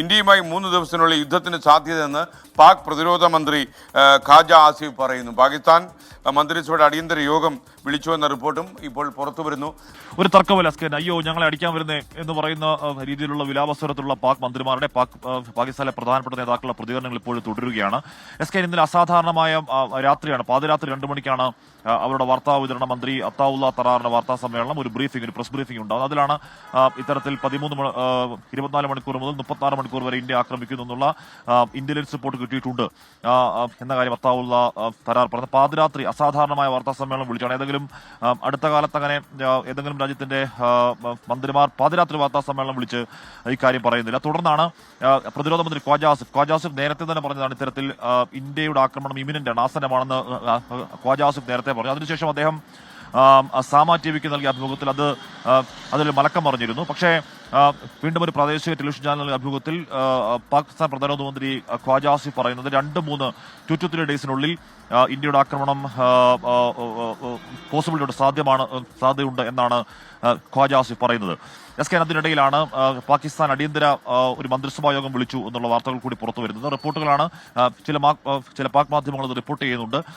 ഇന്ത്യയുമായി 3 ദിവസത്തിനുള്ളിൽ യുദ്ധത്തിന് സാധ്യതയെന്ന് പാക് പ്രതിരോധ മന്ത്രി ഖാജ ആസിഫ് പറയുന്നു. പാകിസ്ഥാൻ മന്ത്രിസഭയുടെ അടിയന്തര യോഗം വിളിച്ചുവെന്ന റിപ്പോർട്ടും ഇപ്പോൾ പുറത്തു വരുന്നു. ഒരു തർക്കമല്ല സ്കേൻ, അയ്യോ ഞങ്ങളെ അടിക്കാൻ വരുന്നേ എന്ന് പറയുന്ന രീതിയിലുള്ള വിലാപസ്വരത്തിലുള്ള പാക് മന്ത്രിമാരുടെ പാകിസ്ഥാനിലെ പ്രധാനപ്പെട്ട നേതാക്കളുടെ പ്രതികരണങ്ങൾ ഇപ്പോഴും തുടരുകയാണ്. എസ്കേൻ, ഇന്നലെ അസാധാരണമായ രാത്രിയാണ്. പാതിരാത്രി 2 മണിക്കാണ് അവരുടെ വാർത്താ വിതരണ മന്ത്രി അത്താവുള്ള തറാറിന്റെ വാർത്താ സമ്മേളനം, ഒരു പ്രസ് ബ്രീഫിംഗ് ഉണ്ടാകുന്നത്. അതിലാണ് ഇത്തരത്തിൽ 24 മണിക്കൂർ മുതൽ 36 മണിക്കൂർ വരെ ഇന്ത്യ ആക്രമിക്കുന്നു എന്നുള്ള ഇന്റലിജൻസ് റിപ്പോർട്ട് കിട്ടിയിട്ടുണ്ട് എന്ന കാര്യം അത്താവുള്ള തറാർ പറഞ്ഞു. പാതിരാത്രി അസാധാരണമായ വാർത്താ സമ്മേളനം വിളിച്ചാണ്. അടുത്ത കാലത്ത് അങ്ങനെ ഏതെങ്കിലും രാജ്യത്തിന്റെ മന്ത്രിമാർ പാതിരാത്രി വാർത്താ സമ്മേളനം വിളിച്ച് ഇക്കാര്യം പറയുന്നില്ല. തുടർന്നാണ് പ്രതിരോധ മന്ത്രി ഖ്വാജ ആസിഫ് നേരത്തെ തന്നെ പറഞ്ഞതാണ് ഇത്തരത്തിൽ ഇന്ത്യയുടെ ആക്രമണം ഇമിനന്റ് ആണ്, ആസന്നമാണെന്ന് ഖ്വാജ ആസിഫ് നേരത്തെ പറഞ്ഞു. അതിനുശേഷം അദ്ദേഹം സാമ ടിവിക്ക് നൽകിയ അഭിമുഖത്തിൽ അതിൽ മലക്കം പറഞ്ഞിരുന്നു. പക്ഷേ വീണ്ടും ഒരു പ്രാദേശിക ടെലിവിഷൻ ചാനൽ അഭിമുഖത്തിൽ പാകിസ്ഥാൻ പ്രധാനമന്ത്രി ഖ്വാജ ആസിഫ് പറയുന്നത് 2-3 2 to 3 ഡേയ്സിനുള്ളിൽ ഇന്ത്യയുടെ ആക്രമണം പോസിബിലിറ്റിയുടെ സാധ്യതയുണ്ട് എന്നാണ് ഖ്വാജ ആസിഫ് പറയുന്നത്. അതിനിടയിലാണ് പാകിസ്ഥാൻ അടിയന്തര ഒരു മന്ത്രിസഭാ യോഗം വിളിച്ചു എന്നുള്ള വാർത്തകൾ കൂടി പുറത്തു വരുന്നത്. റിപ്പോർട്ടുകളാണ് ചില പാക് മാധ്യമങ്ങൾ റിപ്പോർട്ട് ചെയ്യുന്നുണ്ട്.